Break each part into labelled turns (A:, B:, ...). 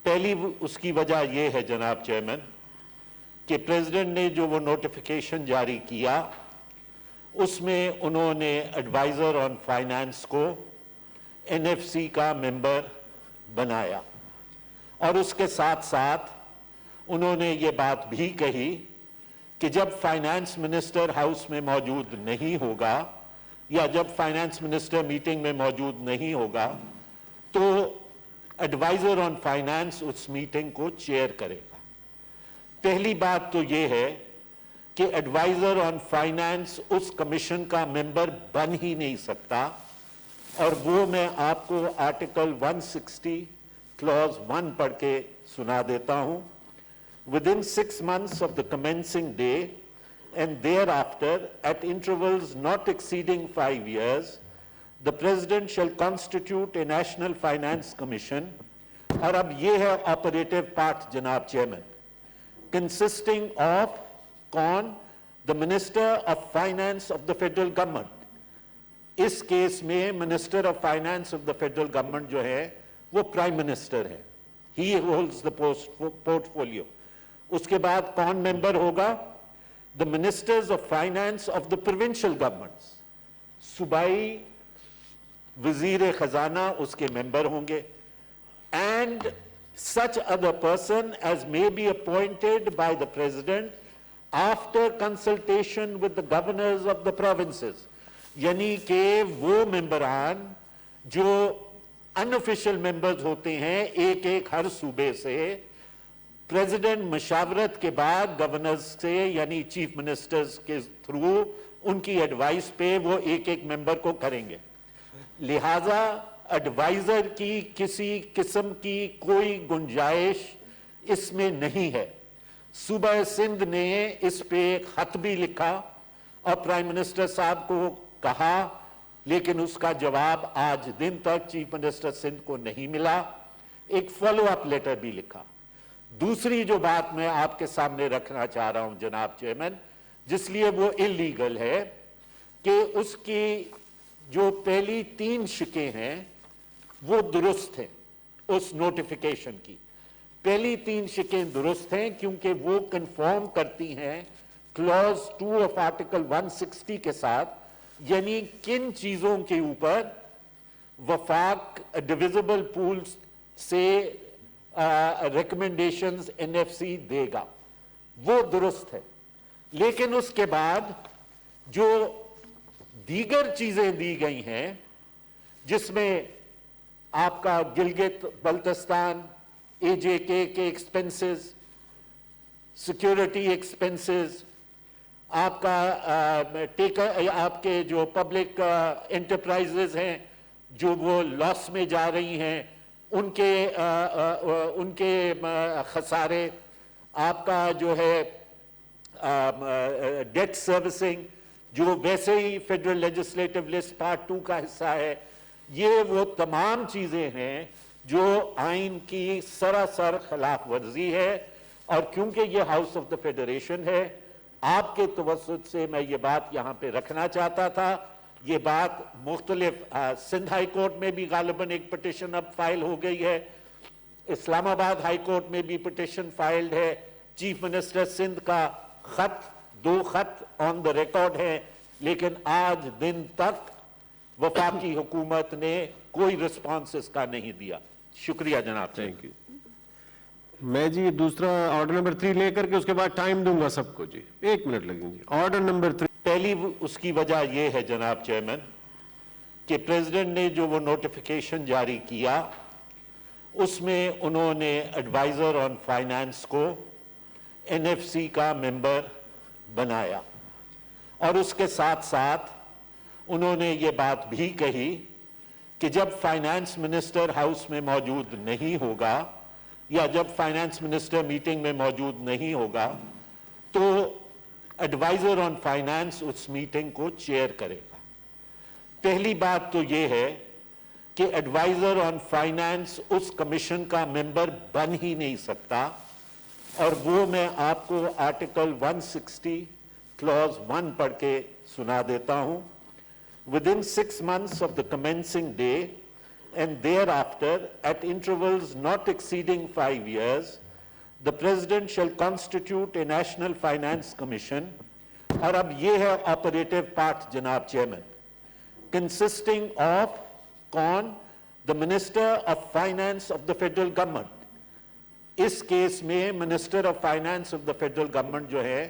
A: پہلی اس کی وجہ یہ ہے جناب چیئرمین کہ پریزیڈنٹ نے جو وہ نوٹیفیکیشن جاری کیا اس میں انہوں نے ایڈوائزر آن فائنانس کو این ایف سی کا ممبر بنایا، اور اس کے ساتھ ساتھ انہوں نے یہ بات بھی کہی کہ جب فائنانس منسٹر ہاؤس میں موجود نہیں ہوگا یا جب فائنانس منسٹر میٹنگ میں موجود نہیں ہوگا تو ایڈوائزر آن فائنانس اس میٹنگ کو چیئر کرے گا۔ پہلی بات تو یہ ہے کہ ایڈوائزر آن فائنانس اس کمیشن کا ممبر بن ہی نہیں سکتا، اور وہ میں آپ کو آرٹیکل 160 کلوز 1 پڑھ کے سنا دیتا ہوں۔ Within 6 months of the commencing day and thereafter at intervals not exceeding 5 years, the President shall constitute a National Finance Commission, اور اب یہ ہے operative part جناب چیئرمین، consisting of کون؟ the Minister of Finance of the Federal Government۔ اس case میں Minister of Finance of the Federal Government جو ہے وہ Prime Minister ہے، he holds the portfolio۔ اس کے بعد کون ممبر ہوگا؟ the Ministers of Finance of the Provincial Governments، صوبائی وزیر خزانہ اس کے ممبر ہوں گے، and such other person as may be appointed by the President after consultation with the governors of the provinces، یعنی کہ وہ ممبران جو unofficial members ہوتے ہیں ایک ایک ہر صوبے سے، پریزیڈنٹ مشاورت کے بعد گورنرز سے یعنی چیف منسٹرز کے تھرو ان کی ایڈوائس پہ وہ ایک ایک ممبر کو کریں گے۔ لہٰذا ایڈوائزر کی کسی قسم کی کوئی گنجائش اس میں نہیں ہے۔ صوبہ سندھ نے اس پہ خط بھی لکھا اور پرائم منسٹر صاحب کو کہا، لیکن اس کا جواب آج دن تک چیف منسٹر سندھ کو نہیں ملا۔ ایک فالو اپ لیٹر بھی لکھا۔ دوسری جو بات میں آپ کے سامنے رکھنا چاہ رہا ہوں جناب چیئرمین، جس لیے وہ اللیگل ہے، کہ اس کی جو پہلی 3 شکیں ہیں وہ درست ہیں اس نوٹیفیکیشن کی۔ پہلی 3 شکیں درست ہیں کیونکہ وہ کنفارم کرتی ہیں کلوز 2 آف آرٹیکل 160 کے ساتھ، یعنی کن چیزوں کے اوپر وفاق ڈویزبل پولز سے ریکمنڈیشنز این ایف سی دے گا، وہ درست ہے۔ لیکن اس کے بعد جو دیگر چیزیں دی گئی ہیں، جس میں آپ کا گلگت بلتستان اے جے کے ایکسپنسز، سیکیورٹی ایکسپنسز، آپ کا آپ کے جو پبلک انٹرپرائزز ہیں جو وہ لاس میں جا رہی ہیں، ان کے خسارے، آپ کا جو ہے ڈیٹ سروسنگ جو ویسے ہی فیڈرل لیجسلیٹو لسٹ پارٹ 2 کا حصہ ہے، یہ وہ تمام چیزیں ہیں جو آئین کی سراسر خلاف ورزی ہے۔ اور کیونکہ یہ ہاؤس آف دا فیڈریشن ہے، آپ کے توسط سے میں یہ بات یہاں پہ رکھنا چاہتا تھا۔ یہ بات مختلف سندھ ہائی کورٹ میں بھی غالباً ایک پٹیشن اب فائل ہو گئی ہے، اسلام آباد ہائی کورٹ میں بھی پٹیشن فائلڈ ہے، چیف منسٹر سندھ کا خط 2 خط آن دا ریکارڈ ہیں، لیکن آج دن تک وفاقی حکومت نے کوئی رسپانس اس کا نہیں دیا۔ شکریہ جناب۔
B: Thank you. میں جی دوسرا آرڈر نمبر 3 لے کر کے اس کے بعد ٹائم دوں گا سب کو۔ جی 1 منٹ لگیں گے۔ Order number 3۔
A: پہلی اس کی وجہ یہ ہے جناب چیئرمین کہ پریزیڈنٹ نے جو وہ نوٹیفیکیشن جاری کیا اس میں انہوں نے ایڈوائزر آن فائنانس کو این ایف سی کا ممبر بنایا، اور اس کے ساتھ ساتھ انہوں نے یہ بات بھی کہی کہ جب فائنانس منسٹر ہاؤس میں موجود نہیں ہوگا یا جب فائنانس منسٹر میٹنگ میں موجود نہیں ہوگا تو ایڈوائزر آن فائنانس اس میٹنگ کو چیئر کرے گا۔ پہلی بات تو یہ ہے کہ ایڈوائزر آن فائنانس اس کمیشن کا ممبر بن ہی نہیں سکتا، اور وہ میں آپ کو آرٹیکل 160 کلوز 1 پڑھ کے سنا دیتا ہوں۔ Within 6 months of the commencing day and thereafter, at intervals not exceeding 5 years, the President shall constitute a National Finance Commission, और अब ये है ऑपरेटिव पार्ट जनाब चेयरमैन, consisting of कौन? The Minister of Finance of the Federal Government. इस case में minister of finance of the federal government जो है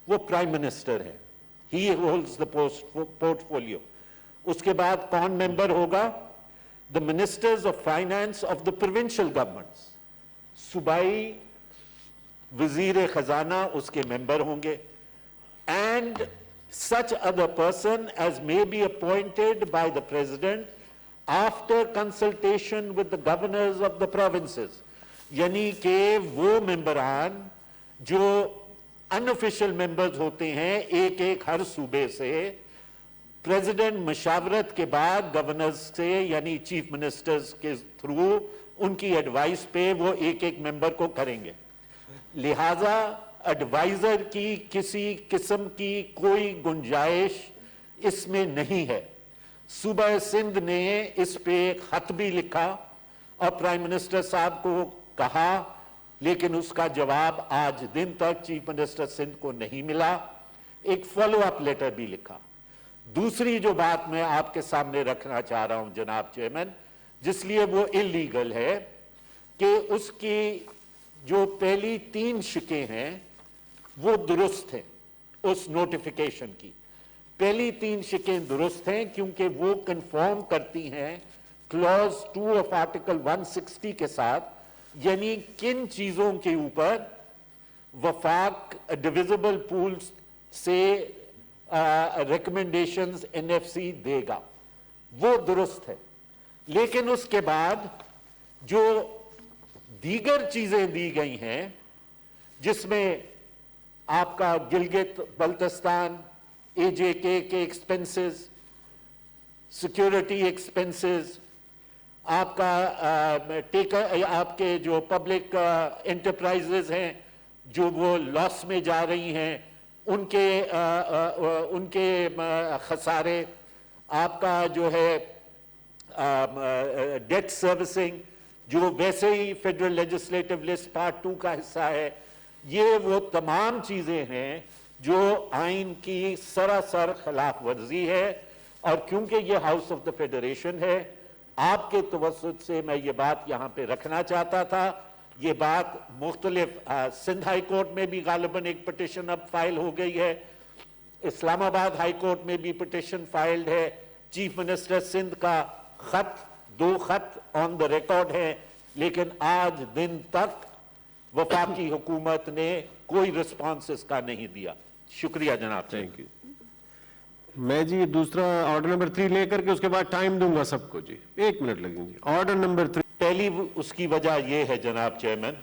A: वो प्राइम मिनिस्टर है, ही होल्ड्स द पोर्टफोलियो. उसके बाद कौन मेंबर होगा? The ministers of finance of the provincial governments. सूबाई वजीर खजाना उसके मेंबर होंगे. And such other person as may be appointed by the president after consultation with the governors of the provinces. यानी कि वो मेंबरान जो अनऑफिशियल मेंबर्स होते हैं एक एक हर सूबे से, प्रेसिडेंट मशावरत के बाद गवर्नर्स से यानी चीफ मिनिस्टर्स के थ्रू उनकी एडवाइस पे वो एक एक मेंबर को करेंगे. लिहाजा एडवाइजर की किसी किस्म की कोई गुंजाइश इसमें नहीं है. सूबा सिंध ने इस पे खत भी लिखा और प्राइम मिनिस्टर साहब को कहा, लेकिन उसका जवाब आज दिन तक चीफ मिनिस्टर सिंध को नहीं मिला. एक फॉलो अप लेटर भी लिखा. दूसरी जो बात मैं आपके सामने रखना चाह रहा हूं जनाब चेयरमैन, जिसलिए वो इलीगल है, कि उसकी जो पहली 3 शिकें हैं वो दुरुस्त हैं. उस नोटिफिकेशन की पहली 3 शिकें दुरुस्त हैं क्योंकि वो कंफर्म करती हैं क्लॉज 2 ऑफ आर्टिकल 160 के साथ, यानी किन चीजों के ऊपर वफाक डिविजिबल पूल से रिकमेंडेशंस एनएफसी देगा, वो दुरुस्त है. लेकिन उसके बाद जो दीगर चीजें दी गई हैं, जिसमें आपका गिलगित बल्तिस्तान एजेके के एक्सपेंसेस, सिक्योरिटी एक्सपेंसेस, आपका आपके जो पब्लिक एंटरप्राइजेस हैं जो वो लॉस में जा रही हैं, उनके खसारे, आपका जो है डेट सर्विसिंग जो वैसे ही फेडरल लेजिस्लेटिव लिस्ट पार्ट 2 का हिस्सा है, ये वो तमाम चीजें हैं जो आइन की सरासर खिलाफ वर्जी है. और क्योंकि ये हाउस ऑफ द फेडरेशन है, आपके तवस्सुत से मैं ये बात यहां पे रखना चाहता था. ये बात मुख्तलिफ सिंध हाई कोर्ट में भी गालिबन एक पिटिशन अब फाइल हो गई है, इस्लामाबाद हाई कोर्ट में भी पिटिशन फाइल्ड है. चीफ मिनिस्टर सिंध का खत 2 खत ऑन द रिकॉर्ड है, लेकिन आज दिन तक वफाकी हुकूमत ने कोई रिस्पॉन्स इसका नहीं दिया. शुक्रिया जनाब.
B: Thank you. मैं जी दूसरा ऑर्डर नंबर 3 लेकर के उसके बाद टाइम दूंगा सबको जी. 1 मिनट लगेंगे. Order number 3.
A: पहली उसकी वजह यह है जनाब चेयरमैन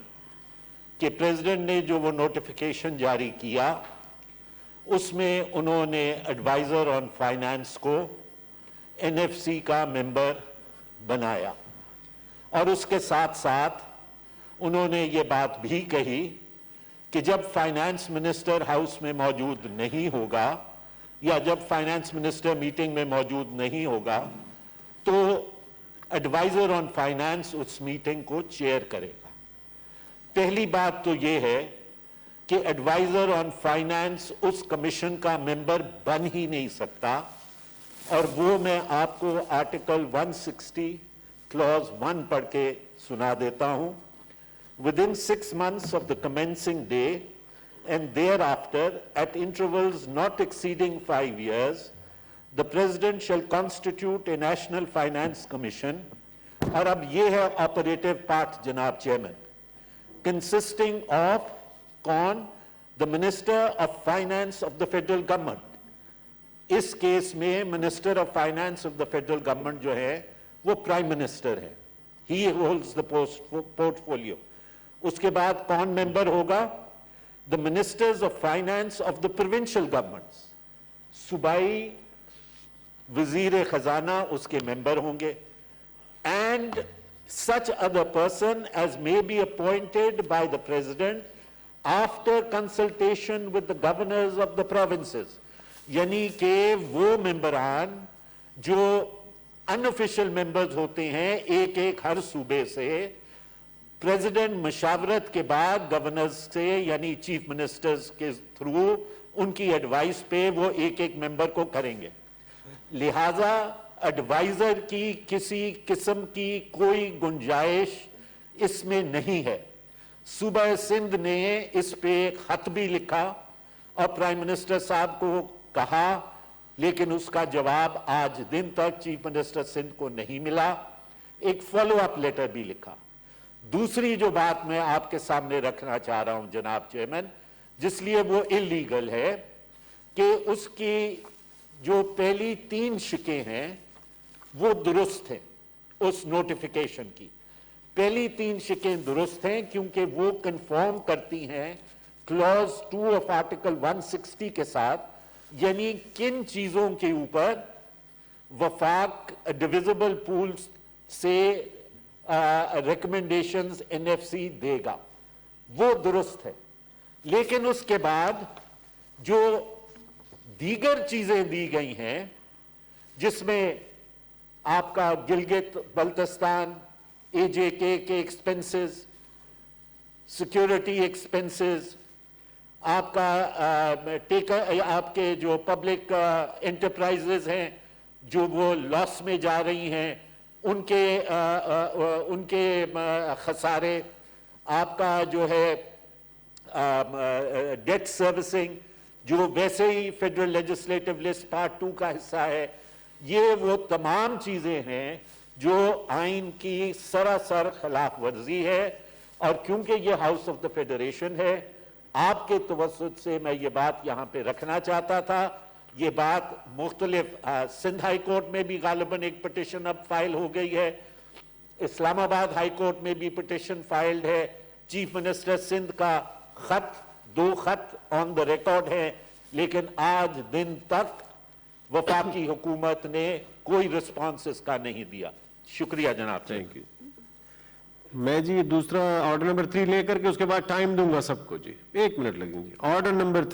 A: कि प्रेसिडेंट ने जो वो नोटिफिकेशन जारी किया उसमें उन्होंने एडवाइजर ऑन फाइनेंस को एनएफसी का मेंबर बनाया, और उसके साथ साथ उन्होंने ये बात भी कही कि जब फाइनेंस मिनिस्टर हाउस में मौजूद नहीं होगा या जब फाइनेंस मिनिस्टर मीटिंग में मौजूद नहीं होगा तो एडवाइजर ऑन फाइनेंस उस मीटिंग को चेयर करेगा. पहली बात तो ये है कि एडवाइजर ऑन फाइनेंस उस कमीशन का मेंबर बन ही नहीं सकता, और वो मैं आपको आर्टिकल 160 क्लॉज 1 पढ़ के सुना देता हूं. Within 6 months of the commencing day and thereafter, at intervals not exceeding 5 years, the President shall constitute a National Finance Commission, और अब ये है ऑपरेटिव पार्ट जनाब चेयरमैन, consisting of कौन? The Minister of Finance of the Federal Government. इस case में minister of finance of the federal government जो है वो प्राइम मिनिस्टर है, ही होल्ड्स द पोर्टफोलियो. उसके बाद कौन मेंबर होगा? The ministers of finance of the provincial governments. सूबाई वजीर खजाना उसके मेंबर होंगे. And such other person as may be appointed by the president after consultation with the governors of the provinces. यानी कि वो मेंबरान जो अनऑफिशियल मेंबर्स होते हैं एक एक हर सूबे से, प्रेसिडेंट मशावरत के बाद गवर्नर्स से यानी चीफ मिनिस्टर्स के थ्रू उनकी एडवाइस पे वो एक एक मेंबर को करेंगे। लिहाजा एडवाइजर की किसी किस्म की कोई गुंजाइश इसमें नहीं है। सूबा सिंध ने इस पे खत भी लिखा और प्राइम मिनिस्टर साहब को कहा, लेकिन उसका जवाब आज दिन तक चीफ मिनिस्टर सिंध को नहीं मिला। एक फॉलो अप लेटर भी लिखा। दूसरी जो बात मैं आपके सामने रखना चाह रहा हूं जनाब चेयरमैन, जिसलिए वो इलीगल है, कि उसकी जो पहली 3 शिकें हैं वो दुरुस्त हैं। उस नोटिफिकेशन की पहली 3 शिकें दुरुस्त हैं क्योंकि वो कंफर्म करती हैं क्लॉज 2 ऑफ आर्टिकल 160 के साथ, यानी किन चीजों के ऊपर वफाक डिविजिबल पूल से रिकमेंडेशंस एनएफसी देगा, वो दुरुस्त है। लेकिन उसके बाद जो दीगर चीजें दी गई हैं, जिसमें आपका गिलगित बल्तिस्तान एजेके के एक्सपेंसेस, सिक्योरिटी एक्सपेंसेस, आपका आपके जो पब्लिक एंटरप्राइजेस हैं जो वो लॉस में जा रही हैं, उनके खसारे, आपका जो है डेट सर्विसिंग जो वैसे ही फेडरल लेजिस्लेटिव लिस्ट पार्ट 2 का हिस्सा है, ये वो तमाम चीजें हैं जो आइन की सरासर खिलाफ वर्जी है। और क्योंकि ये हाउस ऑफ द फेडरेशन है, आपके तवस्सुत से मैं ये बात यहां पे रखना चाहता था। ये बात मुख्तलिफ सिंध हाई कोर्ट में भी गालिबन एक पिटिशन अब फाइल हो गई है, इस्लामाबाद हाई कोर्ट में भी पिटिशन फाइल्ड है, चीफ मिनिस्टर सिंध का खत 2 खत ऑन द रिकॉर्ड है, लेकिन आज दिन तक वफाकी हुकूमत ने कोई रिस्पॉन्स इसका नहीं दिया। शुक्रिया जनाब।
B: Thank you. मैं जी दूसरा ऑर्डर नंबर 3 लेकर के उसके बाद टाइम दूंगा सबको जी, 1 मिनट लगेंगे। Order number